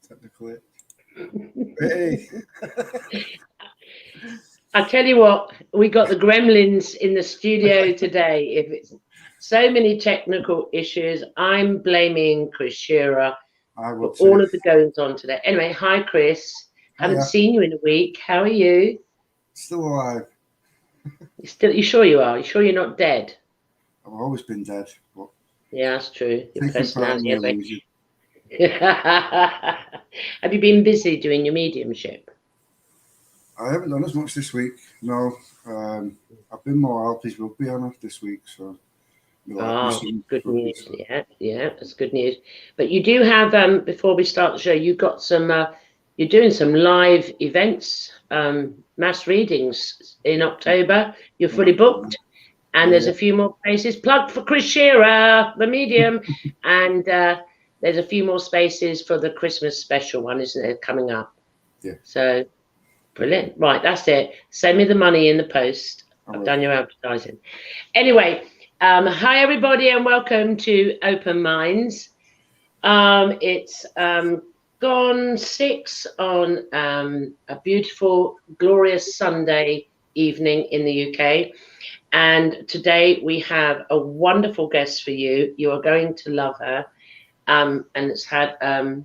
Technically. Hey. I tell you what, we got the gremlins in the studio today. If it's so many technical issues, I'm blaming Chris Shearer for all of the goings on today. Anyway, hi Chris. Haven't seen you in a week. How are you? Still alive. You sure you are? You sure you're not dead? I've always been dead. But yeah, that's true. Your personality. Have you been busy doing your mediumship? I haven't done as much this week. No, I've been more Alpies rugby on this week. So. Good news. Yeah, that's good news. But you do have, before we start the show, you've got some, you're doing some live events, mass readings in October. You're fully booked, and there's a few more places. Plug for Chris Shearer, the medium, and there's a few more spaces for the Christmas special one, isn't there, coming up? Yeah. So, brilliant. Right, that's it. Send me the money in the post. I've done your advertising. Anyway. Hi everybody and welcome to Open Minds. It's gone 6 on a beautiful, glorious Sunday evening in the UK. And today we have a wonderful guest for you. You are going to love her. And it's had a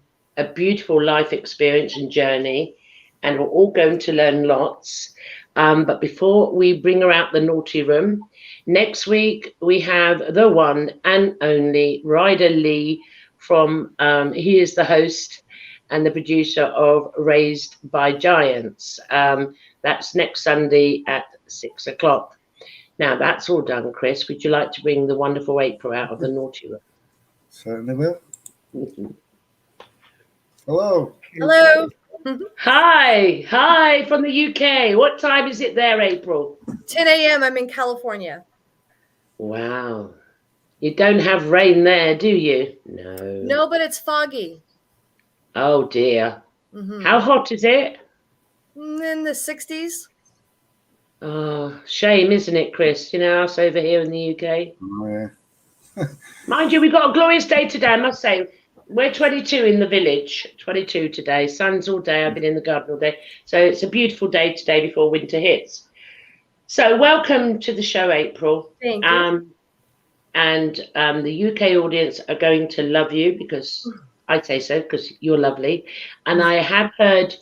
beautiful life experience and journey. And we're all going to learn lots. But before we bring her out the naughty room, next week, we have the one and only Ryder Lee from, he is the host and the producer of Raised by Giants. That's next Sunday at 6 o'clock. Now, that's all done, Chris. Would you like to bring the wonderful April out of the naughty room? Certainly will. Hello. Hello. Hi from the UK. What time is it there, April? 10 a.m. I'm in California. Wow. You don't have rain there, do you? No. No, but it's foggy. Oh, dear. How hot is it? In the 60s. Oh, shame, isn't it, Chris? You know, us over here in the UK. Oh, yeah. Mind you, we've got a glorious day today, I must say. We're 22 in the village, 22 today. Sun's all day. I've been in the garden all day. So it's a beautiful day today before winter hits. So welcome to the show, April. Thank you. And the UK audience are going to love you because I say so, because you're lovely. And I have heard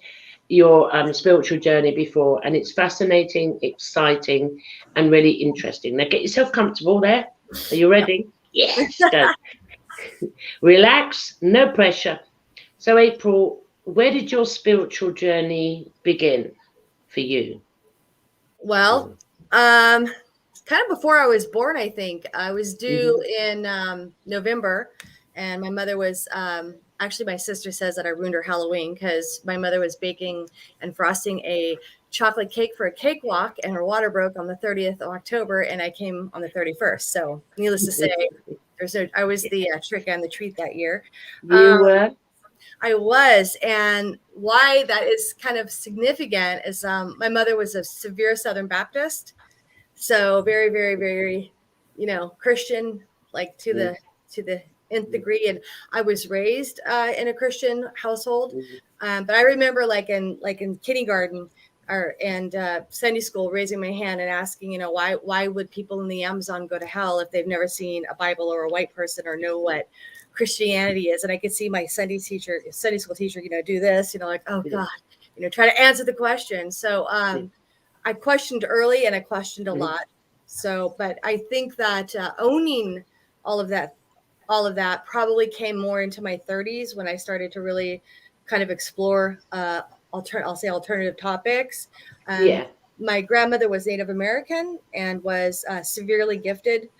your spiritual journey before, and it's fascinating, exciting, and really interesting. Now get yourself comfortable there. Are you ready? Yes, go. Relax, no pressure. So, April, where did your spiritual journey begin for you? Well, kind of before I was born, I think. I was due in November, and my mother was actually, my sister says that I ruined her Halloween because my mother was baking and frosting a chocolate cake for a cakewalk, and her water broke on the 30th of October, and I came on the 31st. So, needless to say, I was the trick and the treat that year. You were? I was. And why that is kind of significant is my mother was a severe Southern Baptist. So very, very, very, Christian, like to the nth degree. And I was raised in a Christian household. But I remember like in kindergarten, and Sunday school, raising my hand and asking, why would people in the Amazon go to hell if they've never seen a Bible or a white person or know what Christianity is? And I could see my Sunday school teacher, do this, like, oh God, try to answer the question. So I questioned early and I questioned a lot. So, but I think that owning all of that probably came more into my 30s when I started to really kind of explore alternative topics. My grandmother was Native American and was severely gifted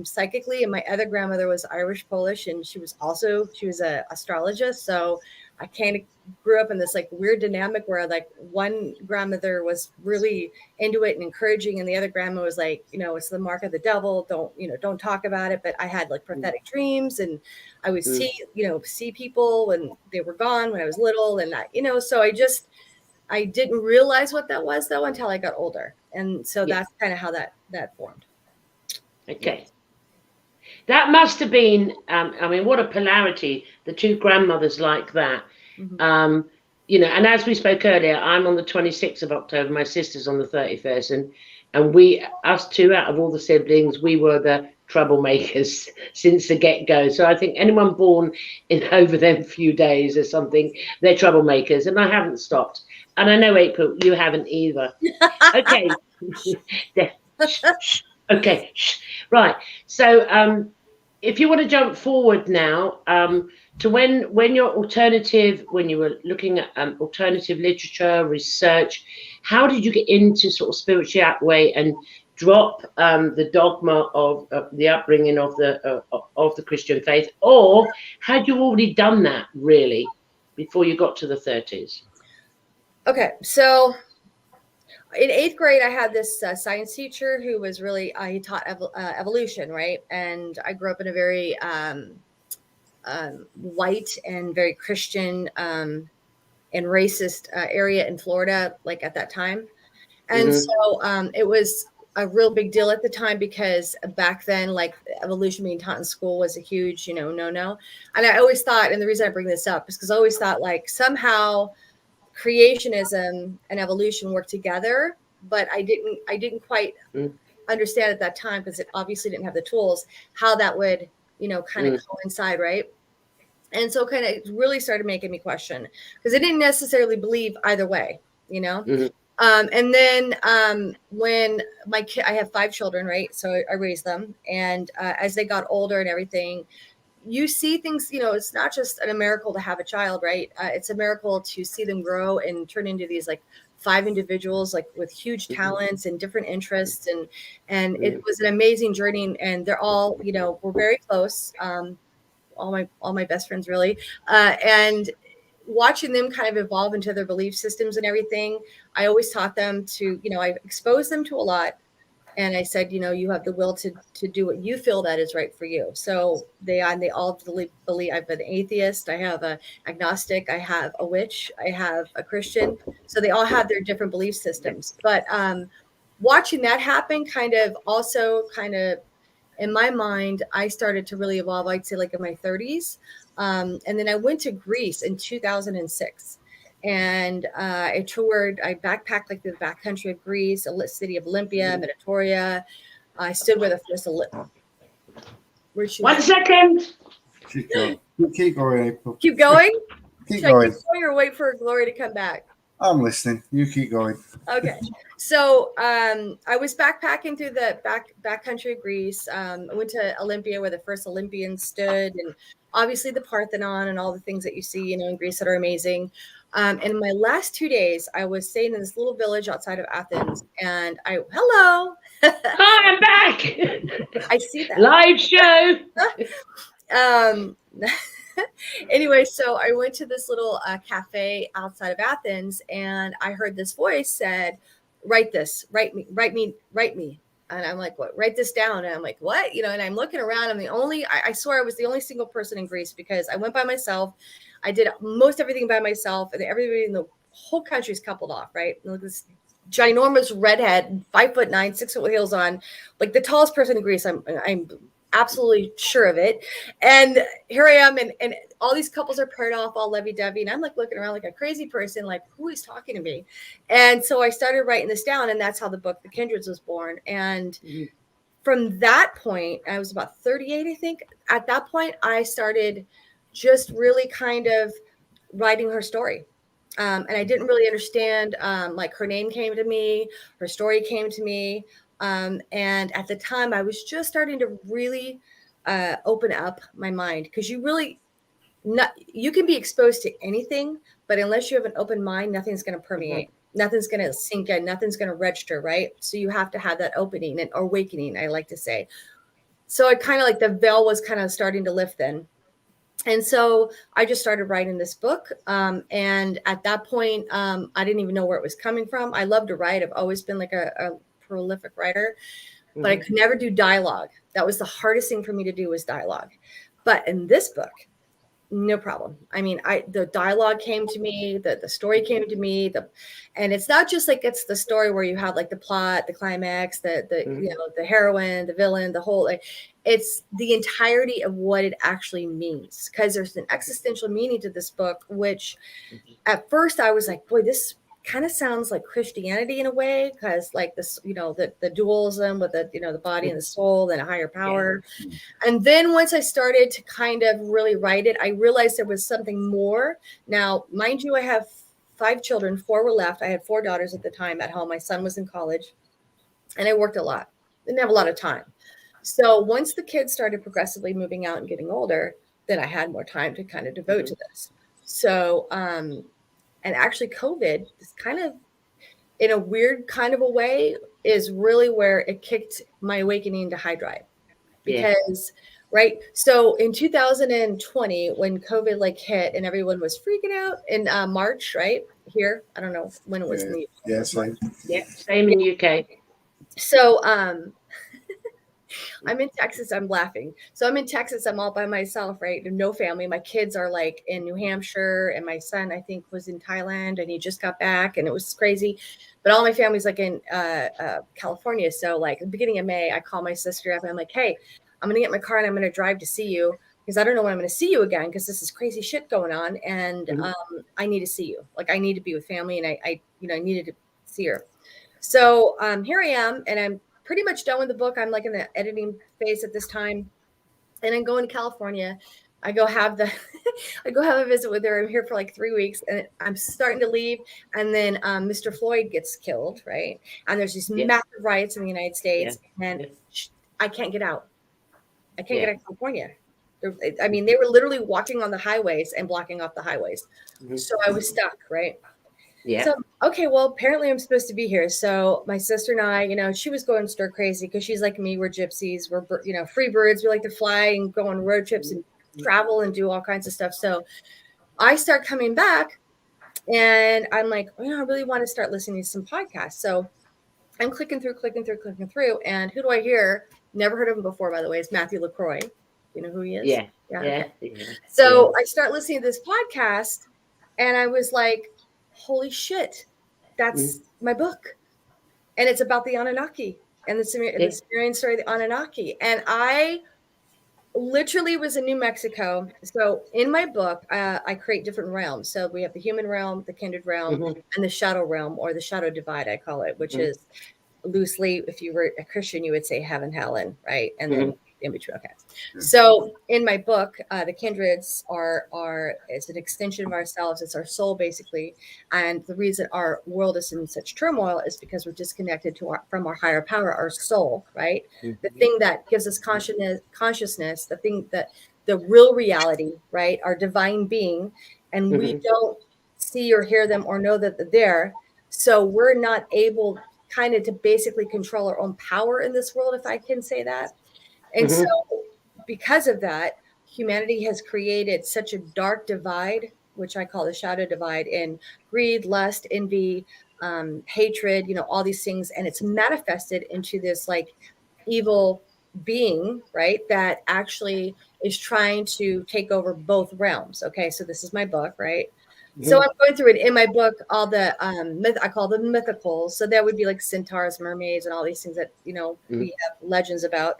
psychically, and my other grandmother was Irish Polish, and she was an astrologist. So I kind of grew up in this like weird dynamic where like one grandmother was really into it and encouraging, and the other grandma was like, it's the mark of the devil. Don't talk about it. But I had like prophetic dreams, and I would see people when they were gone when I was little, and so I didn't realize what that was though until I got older, and so that's kind of how that formed. Okay. That must have been, I mean, what a polarity, the two grandmothers like that. Mm-hmm. You know, and as we spoke earlier, I'm on the 26th of October, my sister's on the 31st, and we, us two out of all the siblings, we were the troublemakers since the get-go. So I think anyone born in over them few days or something, they're troublemakers, and I haven't stopped. And I know, April, you haven't either. Okay. Okay. Right. So if you want to jump forward now to when you're alternative, when you were looking at alternative literature, research, how did you get into sort of spirituality and drop the dogma of the upbringing of the Christian faith, or had you already done that really before you got to the 30s? Okay, so in 8th grade, I had this science teacher who was really, he taught evolution, right? And I grew up in a very white and very Christian and racist area in Florida, like at that time. And so it was a real big deal at the time because back then, like evolution being taught in school was a huge, no. And I always thought, and the reason I bring this up is because I always thought like somehow creationism and evolution work together, but I didn't quite understand at that time because it obviously didn't have the tools how that would kind of coincide, right? And so kind of really started making me question because I didn't necessarily believe either way, and then when I have 5 children, right? So I raised them, and as they got older and everything, you see things, it's not just a miracle to have a child, right? It's a miracle to see them grow and turn into these like 5 individuals, like with huge talents and different interests. And it was an amazing journey. And they're all, we're very close. All my best friends really. And watching them kind of evolve into their belief systems and everything, I always taught them to, I exposed them to a lot. And I said, you have the will to do what you feel that is right for you. So they all believe. I've been atheist. I have a agnostic. I have a witch. I have a Christian. So they all have their different belief systems. But watching that happen kind of in my mind, I started to really evolve, I'd say like in my 30s. And then I went to Greece in 2006. And I backpacked like the backcountry of Greece, the city of Olympia, Mediterranean. I stood where the first One second. Keep going. Keep going, April. Keep going? Keep going. I keep going or wait for Gloria to come back? I'm listening. You keep going. Okay. So I was backpacking through the backcountry of Greece. I went to Olympia where the first Olympians stood, and obviously the Parthenon and all the things that you see, in Greece that are amazing. And in my last 2 days, I was staying in this little village outside of Athens, and hello. Hi, I'm back. I see that. Live show. Anyway, so I went to this little cafe outside of Athens, and I heard this voice said, write me. And I'm like, what? Write this down. And I'm like, what? And I'm looking around. I swear I was the only single person in Greece because I went by myself. I did most everything by myself, and everybody in the whole country is coupled off, right? And this ginormous redhead, 5'9", 6-foot heels on, like the tallest person in Greece. I'm absolutely sure of it. And here I am, and all these couples are paired off, all lovey-dovey, and I'm like looking around like a crazy person, like who is talking to me? And so I started writing this down, and that's how the book The Kindreds was born. And from that point, I was about 38, I think. At that point, I started just really kind of writing her story. And I didn't really understand, like her name came to me, her story came to me. And at the time I was just starting to really open up my mind, because you can be exposed to anything, but unless you have an open mind, nothing's going to permeate. Nothing's going to sink in. Nothing's going to register, right? So you have to have that opening or awakening, I like to say. So I kind of like the veil was kind of starting to lift then. And so I just started writing this book. And at that point, I didn't even know where it was coming from. I love to write. I've always been like a prolific writer, but I could never do dialogue. That was the hardest thing for me to do, was dialogue. But in this book, No problem. I mean, the dialogue came to me, the story came to me, and it's not just like it's the story where you have like the plot, the climax, the heroine, the villain, the whole, like, it's the entirety of what it actually means, because there's an existential meaning to this book, which at first I was like, boy, this kind of sounds like Christianity in a way, because like this, the dualism with the body and the soul and a higher power. Yeah. And then once I started to kind of really write it, I realized there was something more. Now, mind you, I have 5 children, 4 were left. I had 4 daughters at the time at home. My son was in college, and I worked a lot. Didn't have a lot of time. So once the kids started progressively moving out and getting older, then I had more time to kind of devote to this. So, and actually COVID is kind of, in a weird kind of a way, is really where it kicked my awakening to high drive. Because, right. So in 2020, when COVID like hit and everyone was freaking out in March, right here, I don't know when it was. Same. Yeah, same in UK. So, I'm in Texas. I'm laughing. So I'm in Texas. I'm all by myself, right? No family. My kids are like in New Hampshire, and my son, I think, was in Thailand, and he just got back, and it was crazy. But all my family's like in California. So like the beginning of May, I call my sister up and I'm like, hey, I'm going to get my car and I'm going to drive to see you, because I don't know when I'm going to see you again, because this is crazy shit going on. And I need to see you. Like, I need to be with family, and I needed to see her. So here I am, and I'm pretty much done with the book. I'm like in the editing phase at this time, and I'm going to California. I go have a visit with her. I'm here for like 3 weeks, and I'm starting to leave. And then Mr. Floyd gets killed, right? And there's these massive riots in the United States, and I can't get out. I can't get out of California. I mean, they were literally walking on the highways and blocking off the highways. So I was stuck, right? Yeah. So, okay, well, apparently I'm supposed to be here. So my sister and I, she was going stir crazy, because she's like me. We're gypsies. We're, free birds. We like to fly and go on road trips and travel and do all kinds of stuff. So I start coming back, and I'm like, I really want to start listening to some podcasts. So I'm clicking through. And who do I hear? Never heard of him before, by the way. It's Matthew LaCroix. You know who he is? Yeah. Okay. So I start listening to this podcast, and I was like, holy shit, that's my book. And it's about the Anunnaki and the Sumerian story of the Anunnaki. And I literally was in New Mexico. So in my book, I create different realms. So we have the human realm, the kindred realm, and the shadow realm, or the shadow divide, I call it, which is loosely, if you were a Christian, you would say heaven, hell, and right. And then in between. Okay. So in my book, the kindreds are it's an extension of ourselves. It's our soul, basically. And the reason our world is in such turmoil is because we're disconnected from our higher power, our soul, right? The thing that gives us consciousness, the thing that the real reality, right? Our divine being. And we don't see or hear them or know that they're there. So we're not able kind of to basically control our own power in this world, if I can say that. And so because of that, humanity has created such a dark divide, which I call the shadow divide, in greed, lust, envy, hatred, all these things. And it's manifested into this like evil being, right? That actually is trying to take over both realms. Okay. So this is my book, right? So I'm going through it in my book, all the I call them mythicals. So that would be like centaurs, mermaids, and all these things that, we have legends about.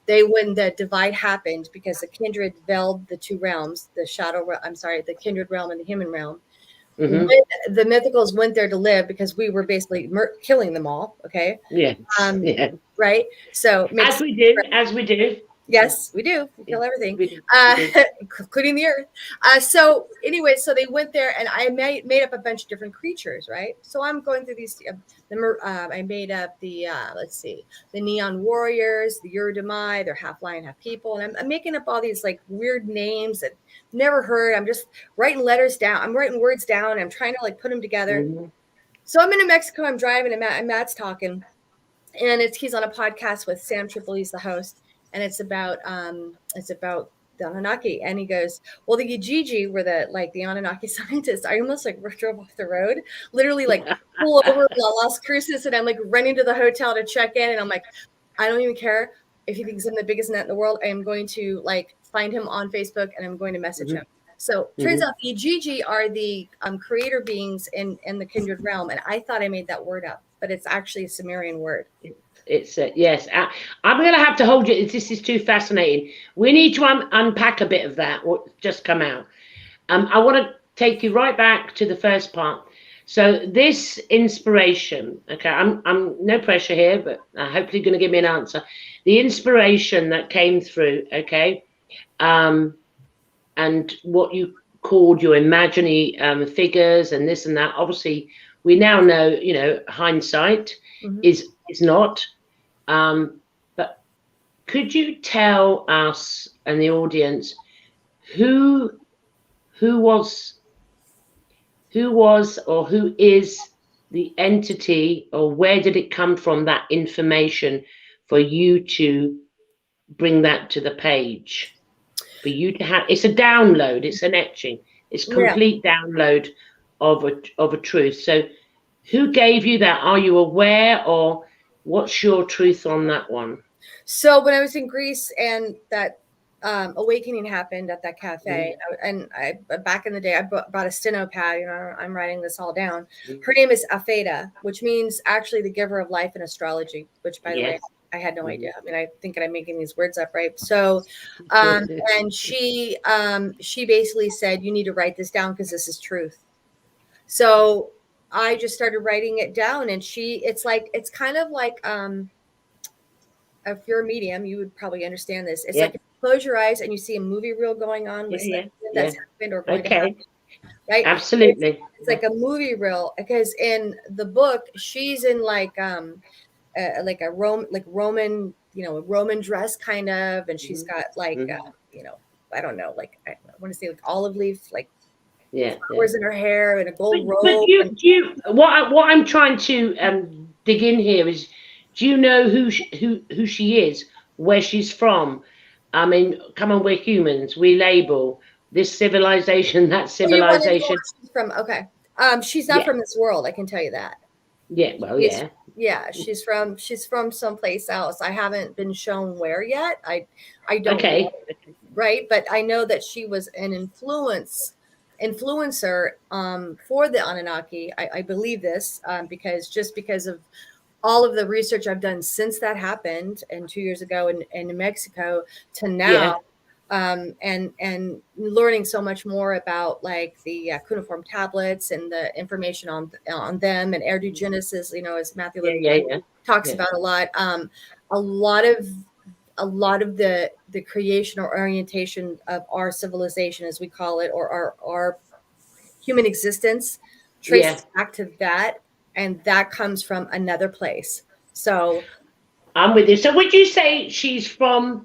When the divide happened, because the kindred veiled the two realms, the kindred realm and the human realm. When the mythicals went there to live, because we were basically killing them all. Okay. Yeah. Right. So as we do. Yes, we do. We kill everything, including the earth. So anyway, so they went there, and I made up a bunch of different creatures, right? So I'm going through these. I made up the the neon warriors, the Uridamai. They're half lion, half people, and I'm making up all these like weird names that never heard. I'm just writing letters down. I'm writing words down. I'm trying to like put them together. So I'm in New Mexico. I'm driving, and Matt's talking, and he's on a podcast with Sam Triple. He's the host. And it's about the Anunnaki. And he goes, well, the Yijiji were the Anunnaki scientists. I almost like drove off the road, literally like pull over Las Cruces, and I'm like running to the hotel to check in. And I'm like, I don't even care if he thinks I'm the biggest net in the world. I am going to like find him on Facebook, and I'm going to message him. So turns out the Igigi are the creator beings in the kindred realm, and I thought I made that word up, but it's actually a Sumerian word. It's yes. I'm going to have to hold you. This is too fascinating. We need to unpack a bit of that. What just come out. I want to take you right back to the first part. So this inspiration. Okay, I'm no pressure here, but hopefully you're going to give me an answer. The inspiration that came through. Okay, and what you called your imaginary figures and this and that. Obviously, we now know. You know, hindsight is not. But could you tell us and the audience who was or who is the entity, or where did it come from, that information, for you to bring that to the page, for you to have? It's a download, it's an etching, it's complete download of a truth. So who gave you that? Are you aware, or what's your truth on that one? So when I was in Greece and that awakening happened at that cafe, and I back in the day I brought a steno pad. You know, I'm writing this all down. Her name is Afeda, which means actually the giver of life in astrology. Which, by the way, I had no idea. I mean, I think I'm making these words up, right? So, and she basically said, you need to write this down because this is truth. So I just started writing it down, and it's kind of like if you're a medium, you would probably understand this. It's like if you close your eyes and you see a movie reel going on with something that's happened or going to happen, right? Absolutely. It's like a movie reel, because in the book she's in like a Roman, you know, a Roman dress kind of, and she's got like you know, I don't know, like I want to say like olive leaf, like flowers in her hair and a gold robe. But what I'm trying to dig in here is, do you know who she is, where she's from? I mean, come on, we're humans. We label this civilization, that civilization. She's from she's not from this world. I can tell you that. Yeah, well, she's from someplace else. I haven't been shown where yet. I don't know, right? But I know that she was an influencer for the Anunnaki. I believe this because of all of the research I've done since that happened, and 2 years ago in New Mexico to now, and learning so much more about like the cuneiform tablets and the information on them, and Erdogenesis, you know, as Matthew talks about a lot. A lot of the creation or orientation of our civilization, as we call it, or our human existence, traces back to that. And that comes from another place. So I'm with you. So would you say she's from,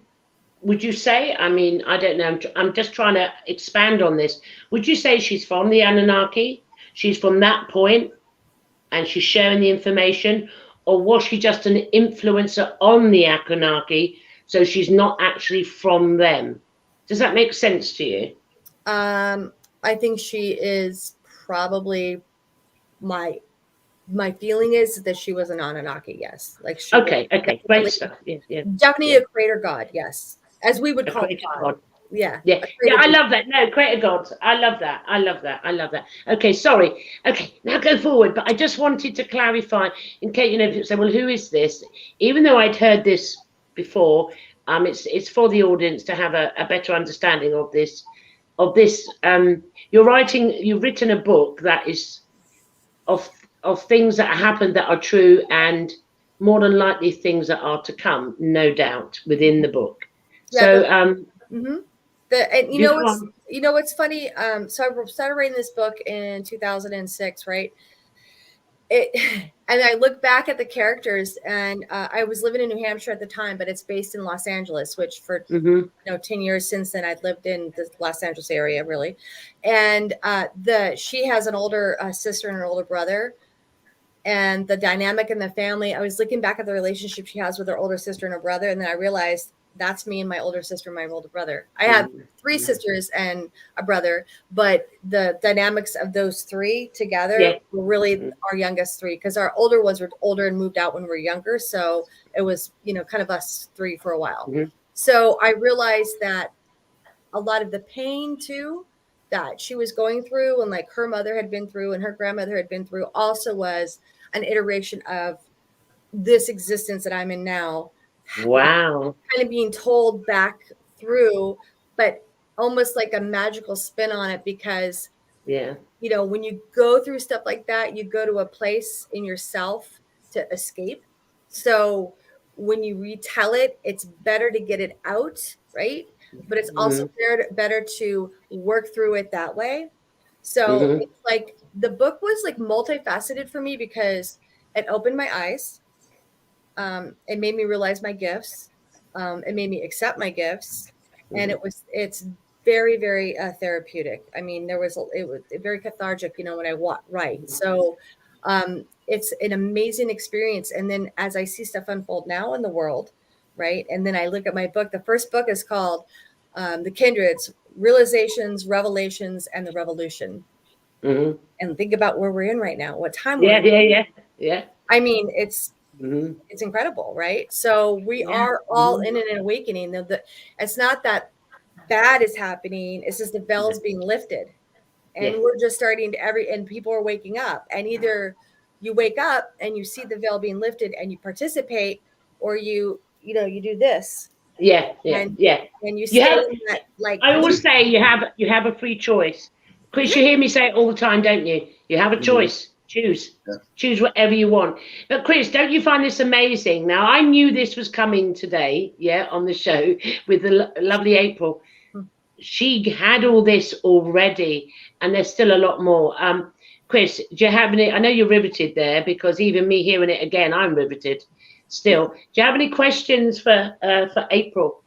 I mean, I don't know. I'm just trying to expand on this. Would you say she's from the Anunnaki? She's from that point and she's sharing the information? Or was she just an influencer on the Anunnaki, so she's not actually from them? Does that make sense to you? I think she is probably my feeling is that she was an Anunnaki, yes. Like she great stuff. Definitely a creator god, yes. As we would call God. Yeah. I love that. No, creator gods. I love that. Okay, sorry. Okay, now go forward. But I just wanted to clarify, in case, you know, people say, well, who is this? Even though I'd heard this before, it's for the audience to have a better understanding of this. You've written a book that is of things that happened that are true, and more than likely things that are to come, no doubt, within the book. What's funny? So I started writing this book in 2006, right? And I look back at the characters, and I was living in New Hampshire at the time, but it's based in Los Angeles, which for 10 years since then I'd lived in the Los Angeles area, really. And she has an older sister and an older brother. And the dynamic in the family, I was looking back at the relationship she has with her older sister and her brother, and then I realized that's me and my older sister and my older brother. I have 3 sisters and a brother, but the dynamics of those 3 together were really our youngest 3, because our older ones were older and moved out when we were younger. So it was, you know, kind of us 3 for a while. So I realized that a lot of the pain too that she was going through and like her mother had been through and her grandmother had been through also was an iteration of this existence that I'm in now. Wow. Kind of being told back through, but almost like a magical spin on it, because yeah, you know, when you go through stuff like that, you go to a place in yourself to escape. So when you retell it, it's better to get it out, right? But it's also better to work through it that way. So it's like the book was like multifaceted for me because it opened my eyes. It made me realize my gifts. It made me accept my gifts, and it's very, very therapeutic. I mean, it was very cathartic, you know, when I write. So it's an amazing experience. And then as I see stuff unfold now in the world, right, and then I look at my book. The first book is called The Kindreds: Realizations, Revelations, and the Revolution. And think about where we're in right now, what time we're in. Yeah. I mean, it's incredible, right? So we are all in an awakening. It's not that bad is happening. It's just the veil's being lifted, and we're just starting to and people are waking up. And either you wake up and you see the veil being lifted and you participate, or you do this. And you stay in that, like, I always say you have a free choice. Chris, you hear me say it all the time, don't you? You have a choice. Choose whatever you want. But Chris, don't you find this amazing? Now, I knew this was coming today, on the show with the lovely April. She had all this already, and there's still a lot more. Chris, do you have any? I know you're riveted there, because even me hearing it again, I'm riveted still. Do you have any questions for April?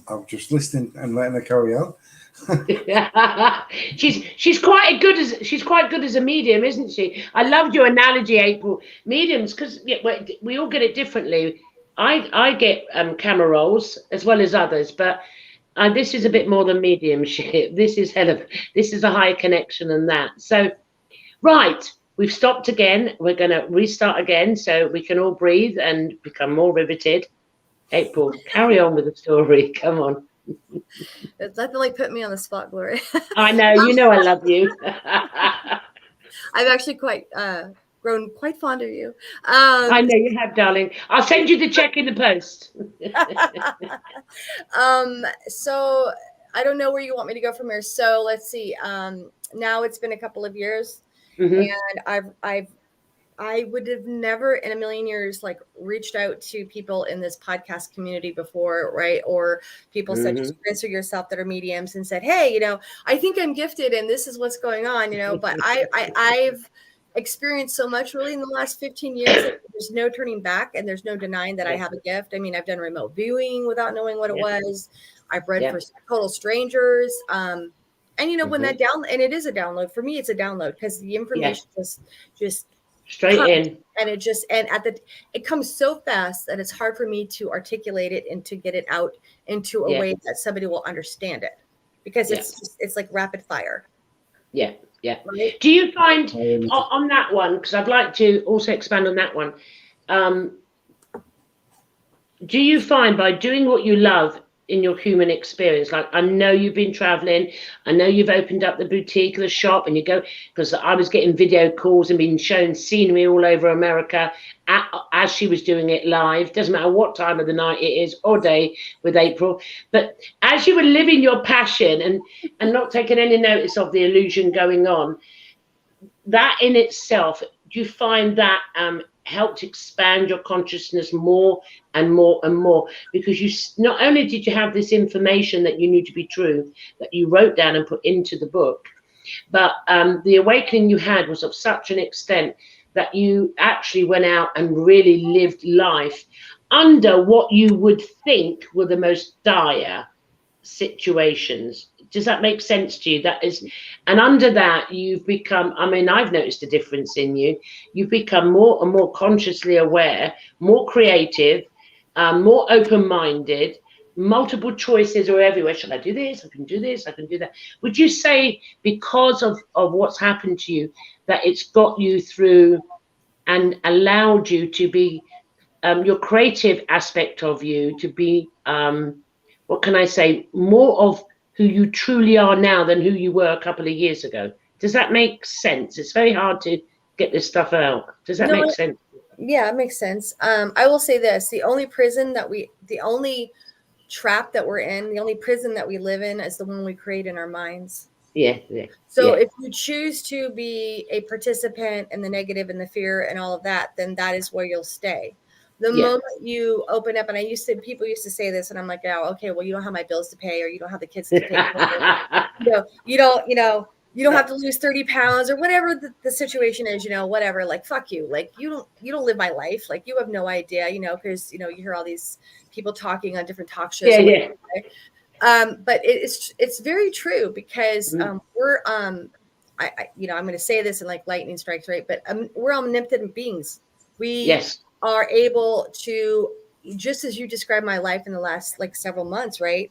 I'm just listening and letting her carry on. she's quite good as a medium, isn't she? I loved your analogy, April. Mediums, because we all get it differently. I get camera rolls as well as others, but this is a bit more than mediumship. This is a higher connection than that. So, right, we've stopped again. We're going to restart again so we can all breathe and become more riveted. April, carry on with the story. Come on. It's nothing like put me on the spot, Gloria. I know, you know I love you. I've actually grown quite fond of you. I know you have, darling. I'll send you the check in the post. So I don't know where you want me to go from here. So let's see. Now it's been a couple of years, and I would have never in a million years reached out to people in this podcast community before, right? Or people such as Chris or yourself that are mediums and said, hey, I think I'm gifted and this is what's going on, but I've experienced so much really in the last 15 years that there's no turning back, and there's no denying that I have a gift. I mean, I've done remote viewing without knowing what it was. I've read for total strangers. And when that and it is a download for me, it's a download because the information just straight in, and it comes so fast that it's hard for me to articulate it and to get it out into a way that somebody will understand it, because it's like rapid fire. Right? Do you find on that one, because I'd like to also expand on that one, do you find by doing what you love in your human experience, like I know you've been traveling, I know you've opened up the boutique, the shop, and you go, because I was getting video calls and being shown scenery all over America as she was doing it live, doesn't matter what time of the night it is or day with April, but as you were living your passion and not taking any notice of the illusion going on, that in itself, do you find that helped expand your consciousness more and more and more, because you not only did you have this information that you knew to be true that you wrote down and put into the book, but the awakening you had was of such an extent that you actually went out and really lived life under what you would think were the most dire situations. Does that make sense to you? That is, and under that you've become, I mean, I've noticed a difference in you. You've become more and more consciously aware, more creative, more open-minded. Multiple choices are everywhere. Should I do this? I can do this. I can do that. Would you say because of what's happened to you that it's got you through and allowed you to be your creative aspect of you to be what can I say, more of who you truly are now than who you were a couple of years ago. Does that make sense? It's very hard to get this stuff out. Does that make sense? Yeah, it makes sense. I will say this: the only trap that we're in, the only prison that we live in, is the one we create in our minds. Yeah. So if you choose to be a participant in the negative and the fear and all of that, then that is where you'll stay. The moment you open up, and people used to say this, and I'm like, oh, okay, well, you don't have my bills to pay, or you don't have the kids to pay. You don't have to lose 30 pounds or whatever the situation is, whatever, like, fuck you. Like, you don't live my life. Like, you have no idea, because, you hear all these people talking on different talk shows. But it's very true, because we're, I'm going to say this in like lightning strikes, right? But we're omnipotent beings. We are able to, just as you described my life in the last like several months, right?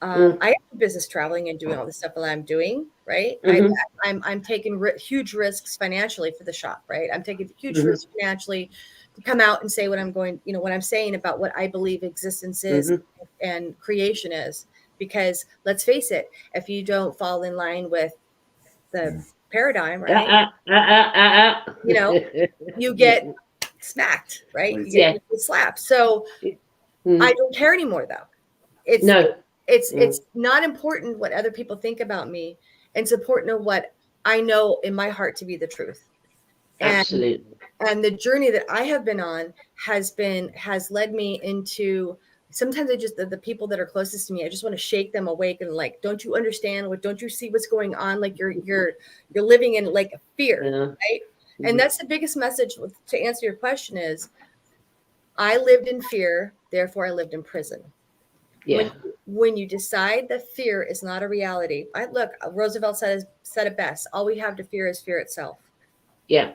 I have business traveling and doing all the stuff that I'm doing, right? I'm taking huge risks financially for the shop, right? I'm taking huge risks financially to come out and say what I'm going, what I'm saying about what I believe existence is and creation is. Because let's face it, if you don't fall in line with the paradigm, right? You get smacked, right? You get slapped. So I don't care anymore, though. It's not important what other people think about me. It's important what I know in my heart to be the truth. Absolutely. And the journey that I have been on has led me into, sometimes the people that are closest to me, I just want to shake them awake and like, don't you understand? Don't you see what's going on? Like you're living in like fear, right? And that's the biggest message to answer your question is, I lived in fear, therefore I lived in prison. Yeah. When you decide that fear is not a reality, Roosevelt said it best. All we have to fear is fear itself. Yeah.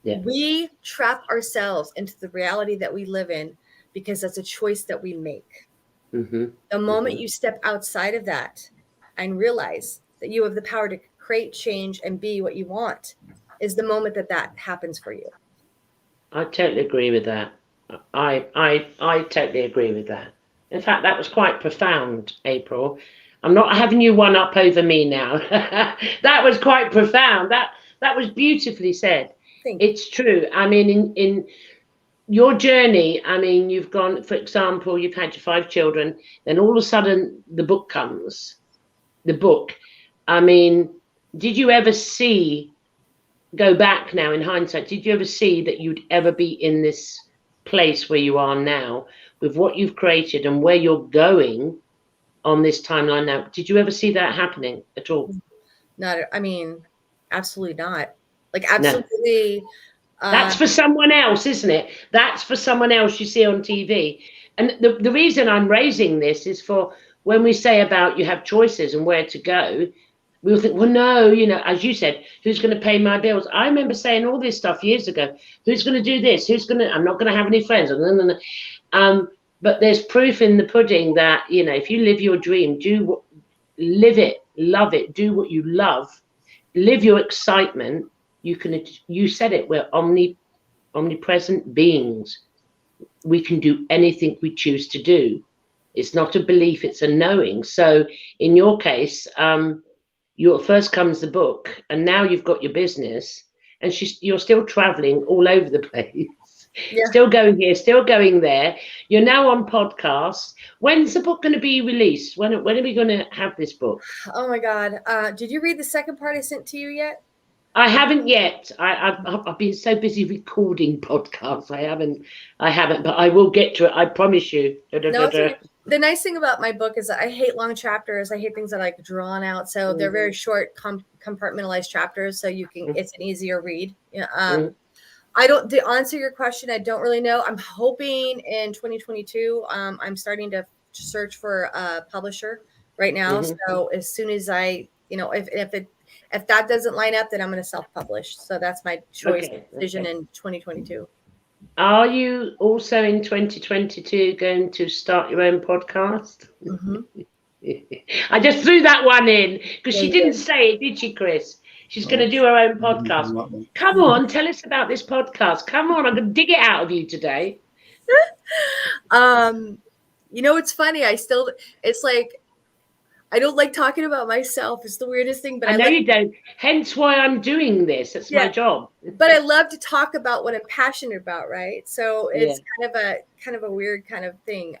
We trap ourselves into the reality that we live in because that's a choice that we make. The moment you step outside of that and realize that you have the power to create change and be what you want is the moment that happens for you. I totally agree with that. I totally agree with that. In fact, that was quite profound, April. I'm not having you one up over me now. That was quite profound. That was beautifully said. It's true. I mean, in your journey, I mean, you've gone, for example, you've had your 5 children, then all of a sudden the book comes. The book. I mean, did you ever go back now in hindsight, did you ever see that you'd ever be in this place where you are now with what you've created and where you're going on this timeline now? Did you ever see that happening at all? Absolutely not. Like, absolutely. No. That's for someone else, isn't it? That's for someone else you see on TV. And the reason I'm raising this is for when we say about you have choices and where to go, we'll think, well, no, as you said, who's going to pay my bills? I remember saying all this stuff years ago. Who's going to do this? I'm not going to have any friends. But there's proof in the pudding that, if you live your dream, live it, love it, do what you love, live your excitement. You said it, we're omnipresent beings. We can do anything we choose to do. It's not a belief, it's a knowing. So in your case, first comes the book, and now you've got your business, and you're still traveling all over the place. Yeah. Still going here, still going there. You're now on podcasts. When's the book going to be released? When are we going to have this book? Oh my God. Did you read the second part I sent to you yet? I haven't yet. I've been so busy recording podcasts. I haven't, but I will get to it. I promise you. No, the nice thing about my book is that I hate long chapters. I hate things that are like drawn out. So they're very short, compartmentalized chapters. So it's an easier read. Yeah. To answer your question, I don't really know. I'm hoping in 2022, I'm starting to search for a publisher right now. So as soon as if that doesn't line up, then I'm going to self-publish. So that's my decision in 2022. Are you also in 2022 going to start your own podcast? I just threw that one in because she didn't say it, did she, Chris? She's going to do her own podcast. Come on, tell us about this podcast. Come on, I'm going to dig it out of you today. It's funny. I don't like talking about myself. It's the weirdest thing, but I know you don't. Hence why I'm doing this. It's my job. But I love to talk about what I'm passionate about, right? So it's kind of a weird kind of thing.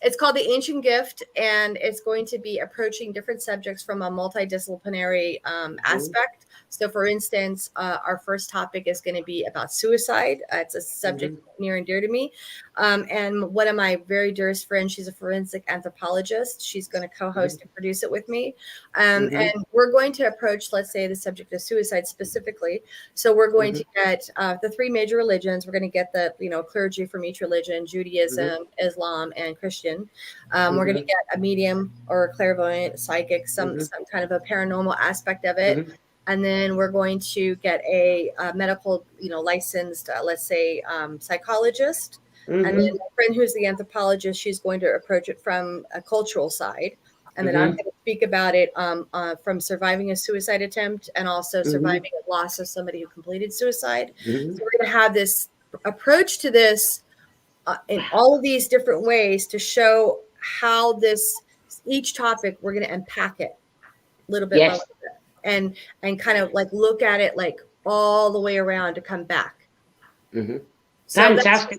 It's called The Ancient Gift, and it's going to be approaching different subjects from a multidisciplinary aspect. So, for instance, our first topic is going to be about suicide. It's a subject near and dear to me. And one of my very dearest friends, she's a forensic anthropologist. She's going to co-host and produce it with me. And we're going to approach, let's say, the subject of suicide specifically. So we're going to get the three major religions. We're going to get the, clergy from each religion, Judaism, Islam, and Christian. We're going to get a medium or a clairvoyant, psychic, some kind of a paranormal aspect of it. And then we're going to get a medical, licensed, let's say, psychologist. And then my friend who's the anthropologist, she's going to approach it from a cultural side. And then I'm going to speak about it from surviving a suicide attempt and also surviving a loss of somebody who completed suicide. So we're going to have this approach to this in all of these different ways to show how each topic, we're going to unpack it a little bit, by little bit and kind of like look at it like all the way around to come back. So fantastic.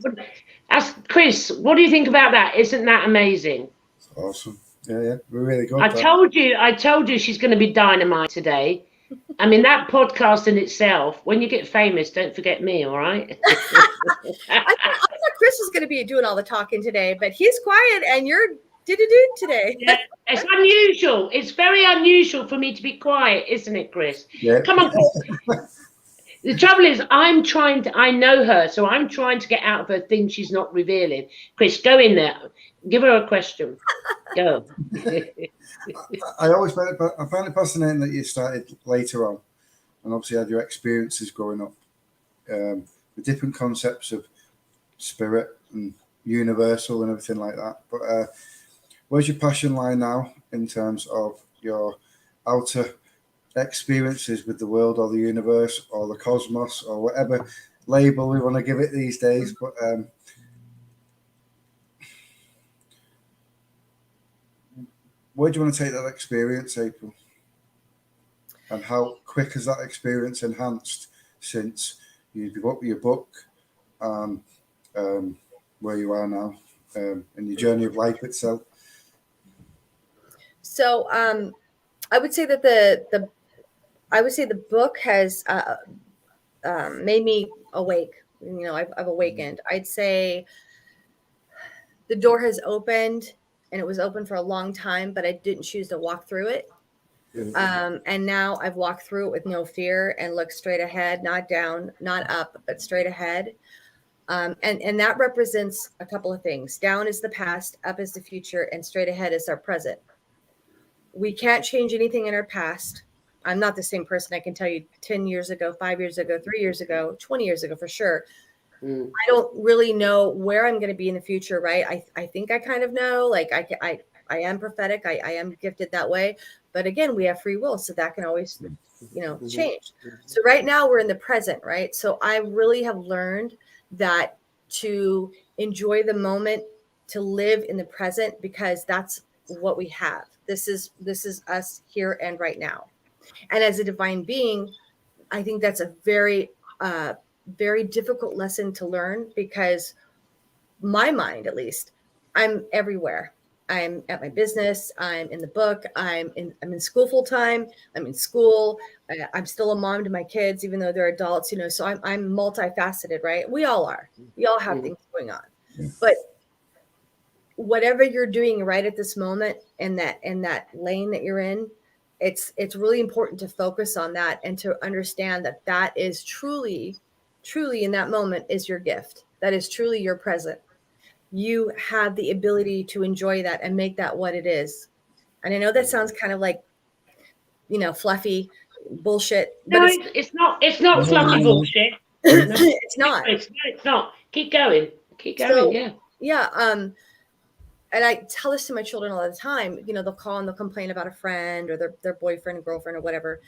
Ask Chris, what do you think about that? Isn't that amazing? Awesome. Yeah, we're really good. I told you she's going to be dynamite today. I mean, that podcast in itself, when you get famous, don't forget me, all right? I thought Chris was going to be doing all the talking today, but he's quiet and you're did today. Yeah, it's unusual. It's very unusual for me to be quiet, isn't it, Chris? Yeah. Come on, Chris. The trouble is, I know her, so I'm trying to get out of her things she's not revealing. Chris, go in there. Give her a question. Go. I find it fascinating that you started later on and obviously had your experiences growing up, the different concepts of spirit and universal and everything like that. But where's your passion lie now in terms of your outer experiences with the world or the universe or the cosmos or whatever label we want to give it these days? But where do you want to take that experience, April? And how quick has that experience enhanced since you gave up your book and where you are now in your journey of life itself? So I would say that the book has made me awake. I've awakened. I'd say the door has opened, and it was open for a long time, but I didn't choose to walk through it. And now I've walked through it with no fear and look straight ahead, not down, not up, but straight ahead. And that represents a couple of things. Down is the past, up is the future, and straight ahead is our present. We can't change anything in our past. I'm not the same person. I can tell you 10 years ago, 5 years ago, 3 years ago, 20 years ago, for sure. I don't really know where I'm going to be in the future, right? I think I kind of know, like I am prophetic. I am gifted that way. But again, we have free will. So that can always, change. So right now we're in the present, right? So I really have learned that to enjoy the moment, to live in the present, because that's what we have. This is us here and right now. And as a divine being, I think that's a very, very difficult lesson to learn, because my mind, at least, I'm everywhere. I'm at my business. I'm in the book. I'm in school full time. I'm in school. I'm still a mom to my kids, even though they're adults. So I'm multifaceted, right? We all are. We all have things going on. But whatever you're doing right at this moment, in that lane that you're in, it's really important to focus on that and to understand that is truly in that moment is your gift. That is truly your present. You have the ability to enjoy that and make that what it is. And I know that sounds kind of like, fluffy bullshit. But it's not fluffy bullshit. It's not. It's not. Keep going. So, yeah. Yeah. And I tell this to my children all the time. They'll call and they'll complain about a friend or their boyfriend or girlfriend or whatever.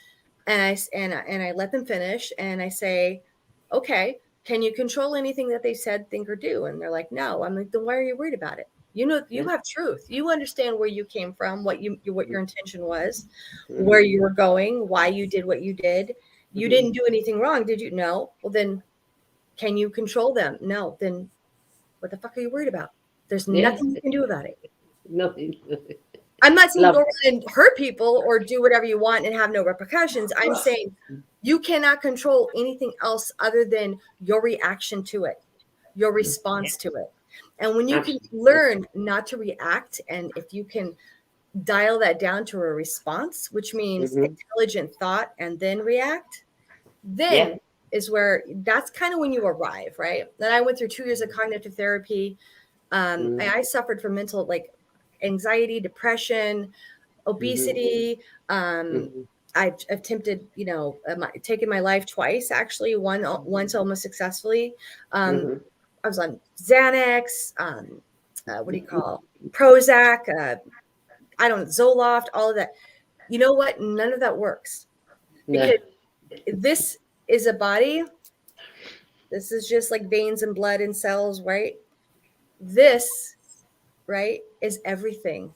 And I let them finish, and I say, okay, can you control anything that they said, think, or do? And they're like, no. I'm like, then why are you worried about it? You know, you have truth. You understand where you came from, what your intention was, where you were going, why you did what you did. You didn't do anything wrong, did you? No. Well, then can you control them? No. Then what the fuck are you worried about? There's nothing you can do about it. Nothing. I'm not saying go around and hurt people or do whatever you want and have no repercussions. I'm saying you cannot control anything else other than your reaction to it, your response to it. And when you can learn not to react, and if you can dial that down to a response, which means intelligent thought and then react, then is where that's kind of when you arrive, right? Then I went through 2 years of cognitive therapy. I suffered from mental, like, anxiety, depression, obesity. I've attempted, taken my life twice, actually, once almost successfully. I was on Xanax, Prozac, Zoloft, all of that. You know what? None of that works. Because this is a body. This is just like veins and blood and cells, right? This, right, is everything.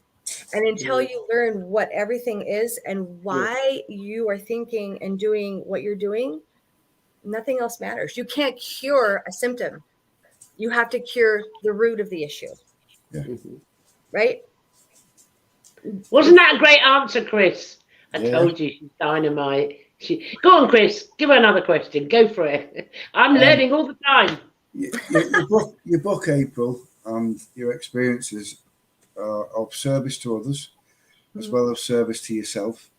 And until you learn what everything is and why you are thinking and doing what you're doing, nothing else matters. You can't cure a symptom. You have to cure the root of the issue. Right? Wasn't that a great answer, Chris? I told you she's dynamite. Go on, Chris. Give her another question. Go for it. I'm learning all the time. Your book, April, and your experiences are of service to others, as well as service to yourself.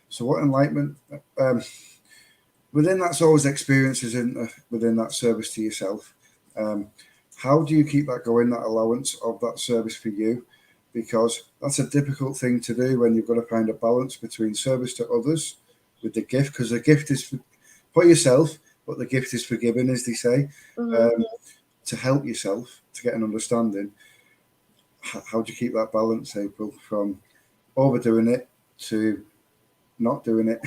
So what enlightenment, within that's always experiences within that service to yourself. How do you keep that going, that allowance of that service for you? Because that's a difficult thing to do when you've got to find a balance between service to others with the gift, because the gift is for yourself, but the gift is for giving, as they say, to help yourself, to get an understanding. How do you keep that balance, April, from overdoing it to not doing it,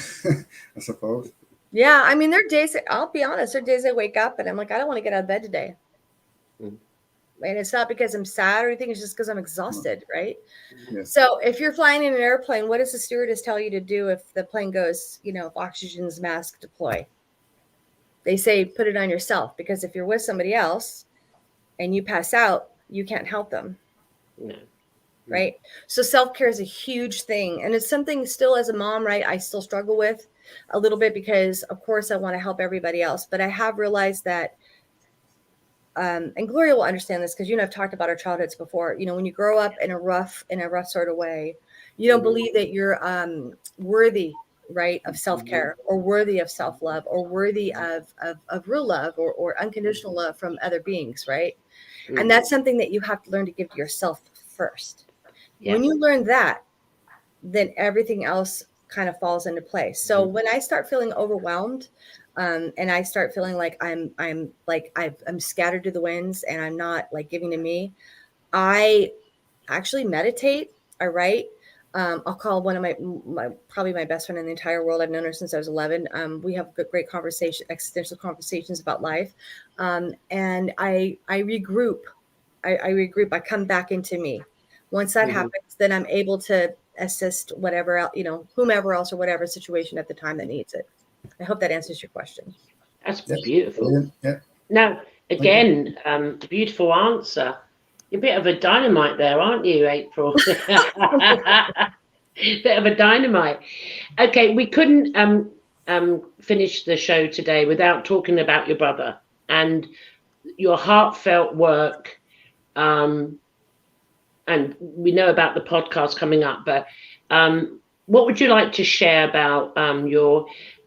I suppose? Yeah, I mean, there are days, I'll be honest, there are days I wake up and I'm like, I don't want to get out of bed today. And it's not because I'm sad or anything, it's just because I'm exhausted, right? Yeah. So if you're flying in an airplane, what does the stewardess tell you to do if the plane goes, if oxygen's mask deploy? They say, put it on yourself, because if you're with somebody else and you pass out, you can't help them. No. Right? So self-care is a huge thing. And it's something still, as a mom, right, I still struggle with a little bit, because of course I want to help everybody else. But I have realized that, and Gloria will understand this, because I've talked about our childhoods before. When you grow up in a rough sort of way, you don't believe that you're worthy, right, of self-care, or worthy of self-love, or worthy of real love or unconditional love from other beings, right? And that's something that you have to learn to give to yourself first. When you learn that, then everything else kind of falls into place. So when I start feeling overwhelmed, and I start feeling like I'm scattered to the winds and I'm not like giving to me, I actually meditate. I write. I'll call one of my probably my best friend in the entire world. I've known her since I was 11. We have great existential conversations about life. And I regroup. I regroup. I come back into me. Once that happens, then I'm able to assist whatever else, whomever else or whatever situation at the time that needs it. I hope that answers your question. That's beautiful. Yeah. Now, again, beautiful answer. You're a bit of a dynamite there, aren't you, April? Bit of a dynamite. Okay, we couldn't finish the show today without talking about your brother and your heartfelt work. And we know about the podcast coming up, but what would you like to share about your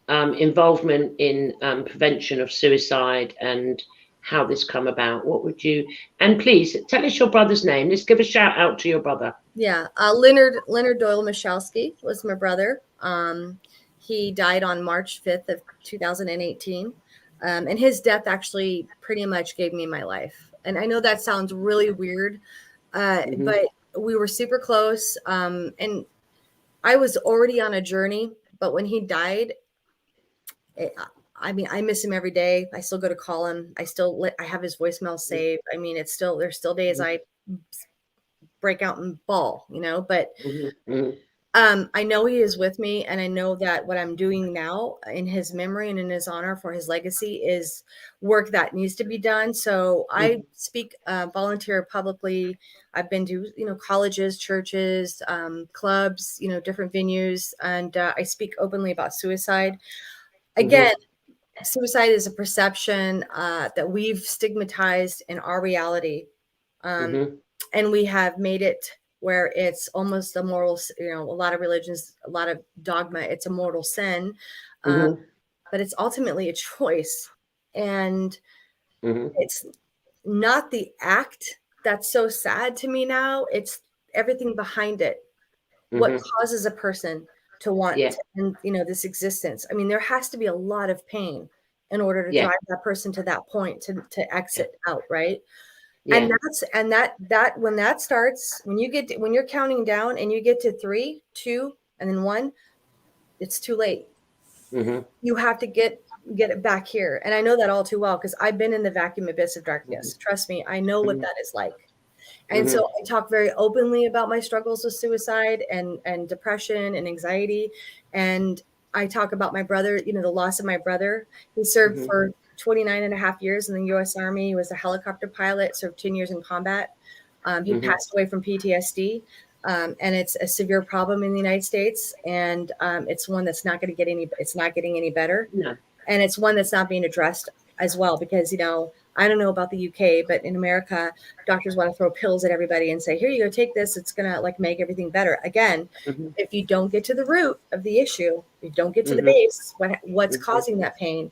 involvement in prevention of suicide and how this come about? What would you, and please tell us your brother's name. Let's give a shout out to your brother. Yeah. Leonard Michalski was my brother. He died on March 5th of 2018. And his death actually pretty much gave me my life. And I know that sounds really weird, but we were super close. And I was already on a journey, but when he died, I miss him every day. I still go to call him. I have his voicemail saved. I mean, there's still days I break out and bawl, but Mm-hmm. I know he is with me, and I know that what I'm doing now in his memory and in his honor for his legacy is work that needs to be done. So I speak, volunteer publicly. I've been to, colleges, churches, clubs, different venues, and I speak openly about suicide. Again, suicide is a perception that we've stigmatized in our reality. And we have made it where it's almost a moral, a lot of religions, a lot of dogma, it's a mortal sin, but it's ultimately a choice. And it's not the act that's so sad to me now, it's everything behind it. What causes a person to want to end, this existence? I mean, there has to be a lot of pain in order to drive that person to that point to exit out, right? Yeah. And that when that starts, when you're counting down and you get to 3, 2, and then 1, it's too late. You have to get it back here. And I know that all too well because I've been in the vacuum abyss of darkness. Trust me, I know what that is like. And so I talk very openly about my struggles with suicide and depression and anxiety. And I talk about my brother, the loss of my brother. He served for 29 and a half years in the U.S. Army. He was a helicopter pilot, served 10 years in combat. He passed away from PTSD. And it's a severe problem in the United States. And it's one that's not going to it's not getting any better. No. And it's one that's not being addressed as well, because, I don't know about the UK, but in America, doctors want to throw pills at everybody and say, here you go, take this. It's going to make everything better. Again, if you don't get to the root of the issue, you don't get to the base, what's causing that pain,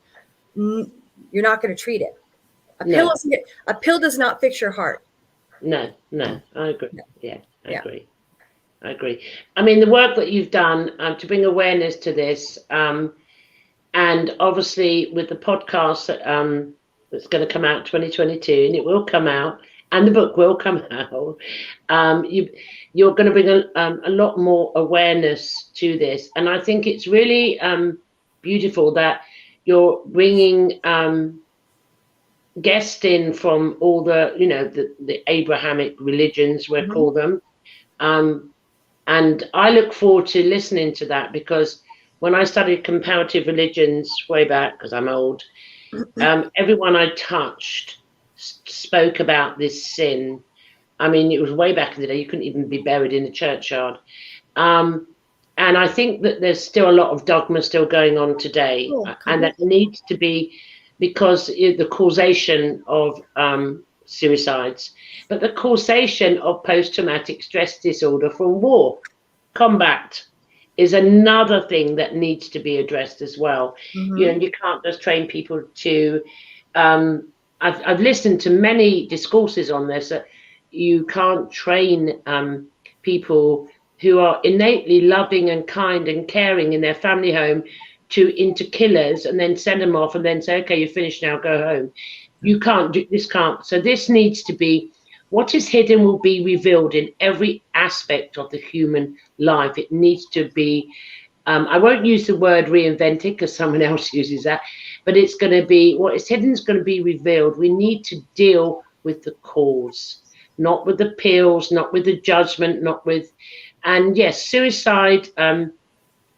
you're not going to treat it. A pill does not fix your heart. No, I agree. No. Yeah, I agree. I mean, the work that you've done to bring awareness to this, and obviously with the podcast that's going to come out 2022, and it will come out, and the book will come out. You're going to bring a lot more awareness to this, and I think it's really beautiful that you're bringing guests in from all the, the Abrahamic religions, we'll call them. And I look forward to listening to that, because when I studied comparative religions way back, because I'm old, everyone I touched spoke about this sin. I mean, it was way back in the day. You couldn't even be buried in a churchyard. And I think that there's still a lot of dogma still going on today, and that needs to be, because the causation of suicides, but the causation of post-traumatic stress disorder from war, combat, is another thing that needs to be addressed as well. You can't just train people to, I've listened to many discourses on this, that you can't train people who are innately loving and kind and caring in their family home into killers, and then send them off and then say, okay, you're finished now, go home. You can't do this. So this needs to be, what is hidden will be revealed in every aspect of the human life. It needs to be, I won't use the word reinvented because someone else uses that, but it's going to be, what is hidden is going to be revealed. We need to deal with the cause, not with the pills, not with the judgment, not with, and yes, suicide,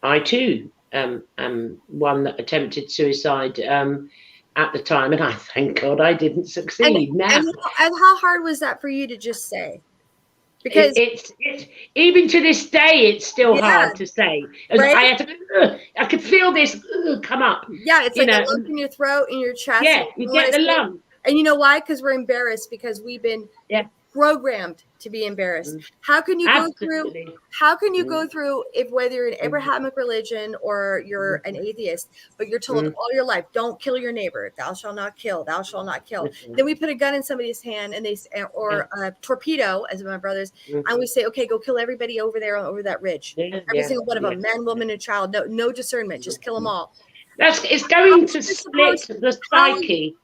I too am one that attempted suicide at the time, and I thank God I didn't succeed. And how hard was that for you to just say? Because it's even to this day, it's still hard to say. Right? I had to, I could feel this come up. Yeah, it's like a lump in your throat, in your chest. Yeah, you get the lump. And you know why? Because we're embarrassed, because we've been programmed to be embarrassed. How can you go through? How can you go through if whether you're an Abrahamic religion or you're an atheist, but you're told all your life, don't kill your neighbor, thou shalt not kill, thou shalt not kill. Then we put a gun in somebody's hand, and or a torpedo, as my brothers, and we say, okay, go kill everybody over there over that ridge. Every single one of them, man, woman, and child. No discernment, just kill them all. It's going to split the psyche.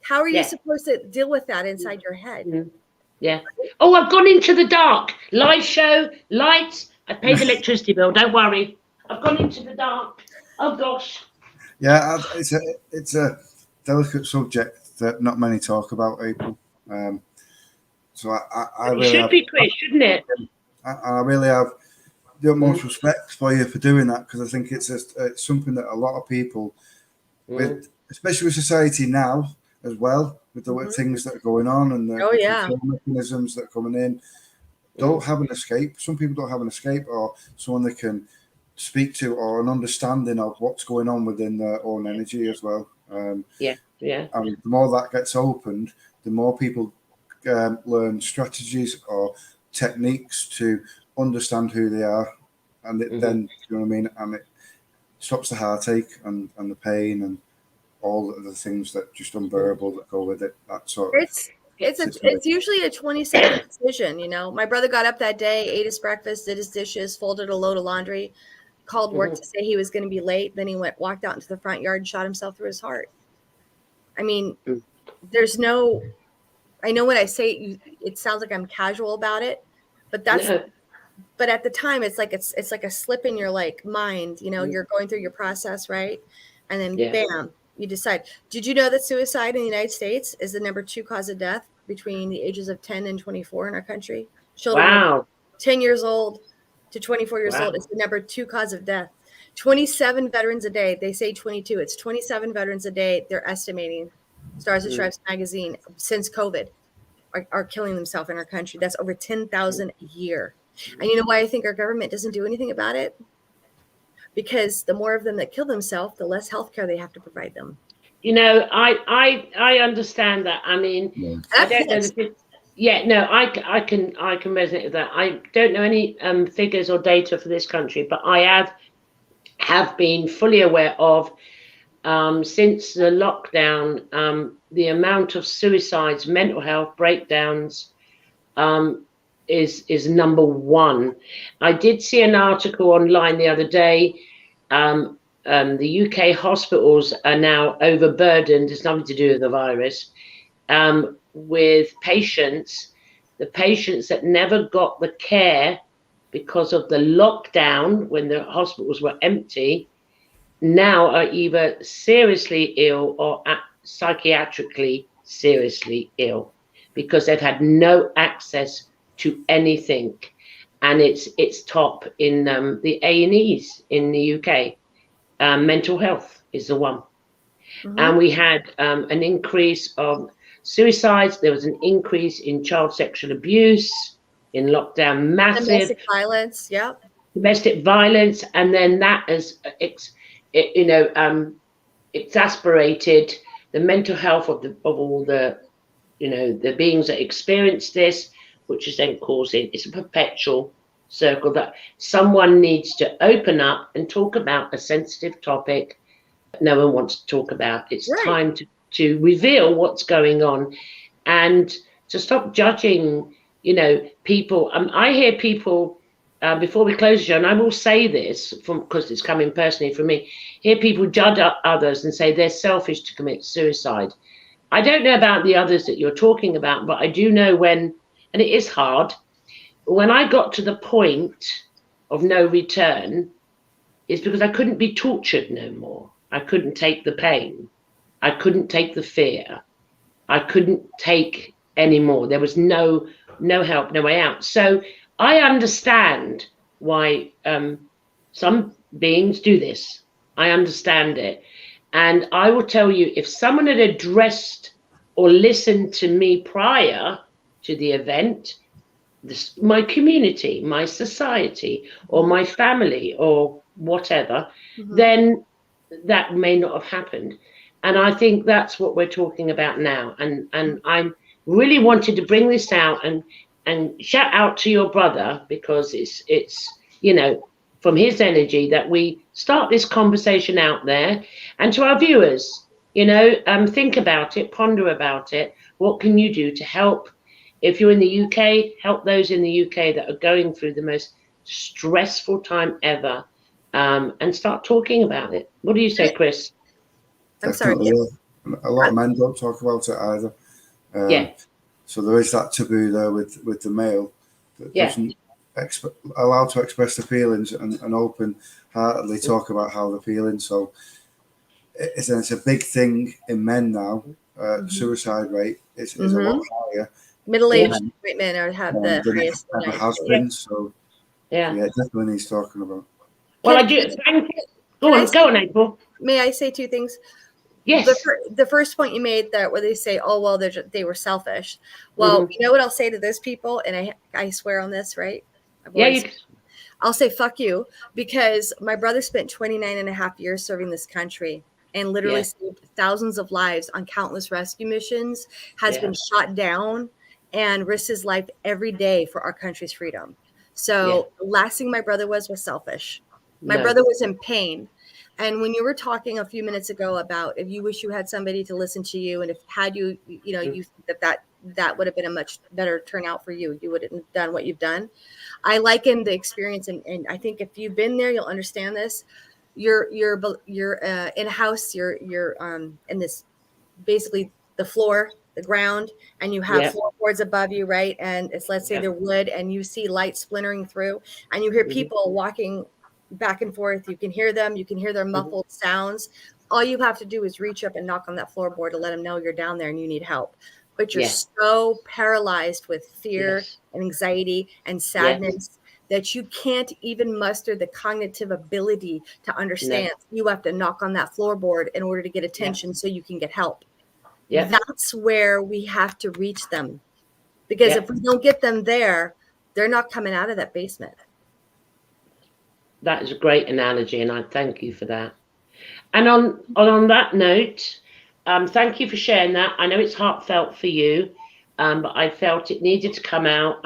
How are you supposed to deal with that inside your head? Yeah. Oh, I've gone into the dark. Live show, lights. I paid the electricity bill. Don't worry. I've gone into the dark. Oh gosh. Yeah, it's a delicate subject that not many talk about, April. So I It really should have, be, Chris, shouldn't it? I really have the utmost respect for you for doing that, because I think it's something that a lot of people, with especially with society now as well, with the things that are going on and the control mechanisms that are coming in, don't have an escape. Some people don't have an escape, or someone they can speak to, or an understanding of what's going on within their own energy as well. And the more that gets opened, the more people learn strategies or techniques to understand who they are, and then, you know what I mean, and it stops the heartache and the pain and all of the things that just unbearable that go with it. That sort of it's usually a 20-second decision. You know, my brother got up that day, ate his breakfast, did his dishes, folded a load of laundry, called work to say he was going to be late. Then he walked out into the front yard and shot himself through his heart. I mean, there's no. I know when I say it sounds like I'm casual about it, but that's. No. But at the time, it's like a slip in your mind. You know, you're going through your process, right? And then bam, you decide. Did you know that suicide in the United States is the number 2 cause of death between the ages of 10 and 24 in our country? Children 10 years old to 24 years old is the number 2 cause of death. 27 veterans a day. They say 22. It's 27 veterans a day. They're estimating. Stars and Stripes magazine, since COVID, are killing themselves in our country. That's over 10,000 a year. And you know why I think our government doesn't do anything about it? Because the more of them that kill themselves, the less health care they have to provide them. You know, I understand that. I mean, I don't know I can resonate with that. I don't know any figures or data for this country, but I have been fully aware of since the lockdown, the amount of suicides, mental health breakdowns is number 1. I did see an article online the other day. The UK hospitals are now overburdened. It's nothing to do with the virus. With patients, the patients that never got the care because of the lockdown when the hospitals were empty, now are either seriously ill or psychiatrically seriously ill, because they've had no access to anything. And it's top in the A&Es in the UK. Mental health is the one. And we had an increase of suicides. There was an increase in child sexual abuse in lockdown, massive. Domestic violence, domestic violence, and then that has exasperated the mental health of all the the beings that experience this, which is then causing, it's a perpetual circle that someone needs to open up and talk about a sensitive topic that no one wants to talk about. It's time to reveal what's going on and to stop judging, people. I hear people, before we close the show, and I will say this because it's coming personally from me, hear people judge others and say they're selfish to commit suicide. I don't know about the others that you're talking about, but I do know when, and it is hard, when I got to the point of no return, it's because I couldn't be tortured no more. I couldn't take the pain. I couldn't take the fear. I couldn't take any more. There was no help, no way out. So I understand why some beings do this. I understand it. And I will tell you, if someone had addressed or listened to me prior to the event, my community, my society, or my family, or whatever, then that may not have happened. And I think that's what we're talking about now. And I really wanted to bring this out and shout out to your brother, because it's from his energy that we start this conversation out there. And to our viewers, think about it, ponder about it. What can you do to help? If you're in the UK, help those in the UK that are going through the most stressful time ever, and start talking about it. What do you say, Chris? I'm sorry. A lot of men don't talk about it either. So there is that taboo there with the male that doesn't allow to express the feelings and open-heartedly talk about how they're feeling. So it's a big thing in men now. Suicide rate is a lot higher middle-aged white men have the highest ever United has States. been. So Yeah. it definitely needs talking about. Well, I do. Go on, April. May I say two things? Yes. The first point you made, that where they say, "Oh well, they were selfish." Well, you know what I'll say to those people, and I swear on this, right? I'll say fuck you, because my brother spent 29 and a half years serving this country and literally saved thousands of lives on countless rescue missions, has been shot down and risks his life every day for our country's freedom. So the last thing my brother was selfish. My brother was in pain. And when you were talking a few minutes ago about if you wish you had somebody to listen to you, and if you think that would have been a much better turnout for you, you would have done what you've done. I liken the experience, and I think if you've been there, you'll understand this. You're in a house. You're in this, basically the floor, the ground, and you have floorboards above you, right? And it's, let's say they're wood, and you see light splintering through, and you hear people walking back and forth. You can hear them. You can hear their muffled sounds. All you have to do is reach up and knock on that floorboard to let them know you're down there and you need help. But you're so paralyzed with fear and anxiety and sadness that you can't even muster the cognitive ability to understand. You have to knock on that floorboard in order to get attention so you can get help. That's where we have to reach them, because if we don't get them there, they're not coming out of that basement. That is a great analogy, and I thank you for that. And on that note, thank you for sharing that. I know it's heartfelt for you, but I felt it needed to come out.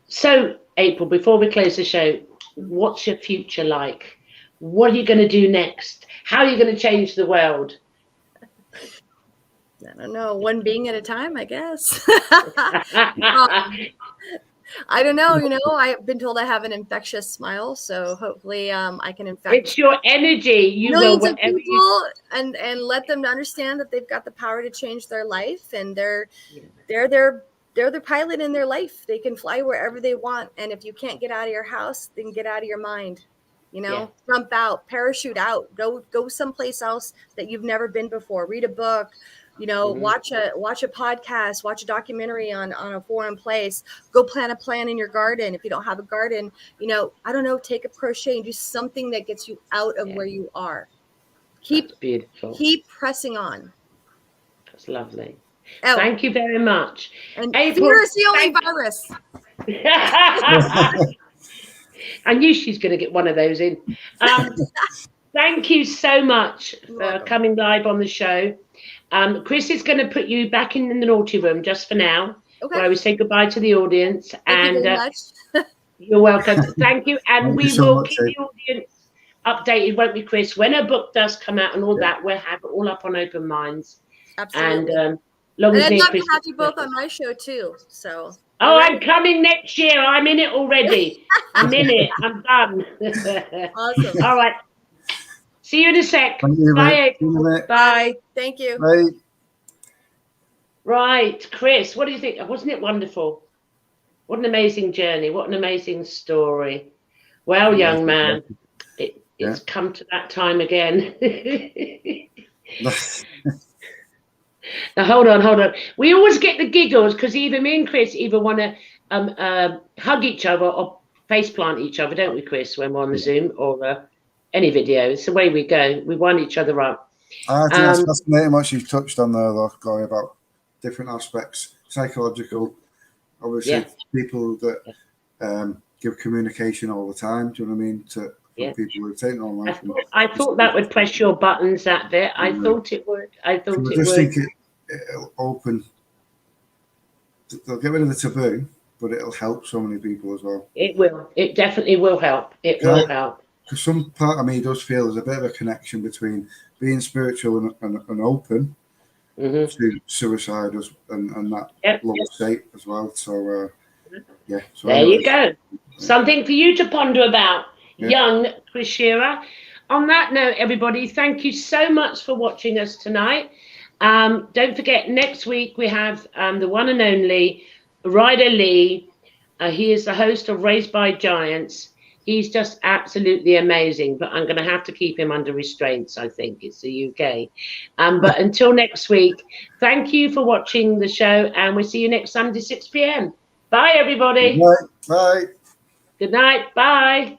So, April, before we close the show, what's your future like? What are you going to do next? How are you going to change the world? I don't know. One being at a time, I guess. I don't know. I've been told I have an infectious smile, so hopefully I can infect. It's your energy. Millions of people, and let them understand that they've got the power to change their life, and they're the pilot in their life. They can fly wherever they want, and if you can't get out of your house, then get out of your mind. Jump out, parachute out, go someplace else that you've never been before. Read a book. Watch a podcast, watch a documentary on a foreign place. Go plant a plant in your garden. If you don't have a garden, I don't know, take a crochet and do something that gets you out of where you are. Keep pressing on. That's lovely. Thank you very much. And fear is the only virus. I knew she's going to get one of those in. Thank you so much for coming live on the show. Chris is going to put you back in the naughty room just for now, where we say goodbye to the audience. Thank you very much. You're welcome. Thank you. And we will keep the audience updated, won't we, Chris? When her book does come out and all that, we'll have it all up on Open Minds. Absolutely. And I'd love to have you both on my show too. So. I'm coming next year. I'm in it already. I'm in it. I'm done. Awesome. All right. See you in a sec. Bye. Bye. Thank you. Bye. Right, Chris, what do you think? Wasn't it wonderful? What an amazing journey. What an amazing story. Well, young man, it's come to that time again. Now, hold on. We always get the giggles because either me and Chris either want to hug each other or faceplant each other, don't we, Chris, when we're on the Zoom or any video? It's the way we go. We wind each other up. I think that's fascinating what you've touched on there, though, Gloria, about different aspects, psychological. Obviously, people that give communication all the time. Do you know what I mean? To people who've taken on life. I thought that would press your buttons, that bit. I thought it would. I just think it'll open. They'll get rid of the taboo, but it'll help so many people as well. It will. It definitely will help. It will help. Because some part of me does feel there's a bit of a connection between being spiritual and open to suicide and that low state as well. So, So there you go. Something for you to ponder about, young Chris Shearer. On that note, everybody, thank you so much for watching us tonight. Don't forget, next week we have the one and only Ryder Lee. He is the host of Raised by Giants. He's just absolutely amazing, but I'm going to have to keep him under restraints. I think it's the UK. But until next week, thank you for watching the show, and we'll see you next Sunday, 6 p.m. Bye, everybody. Good night. Bye. Good night. Bye.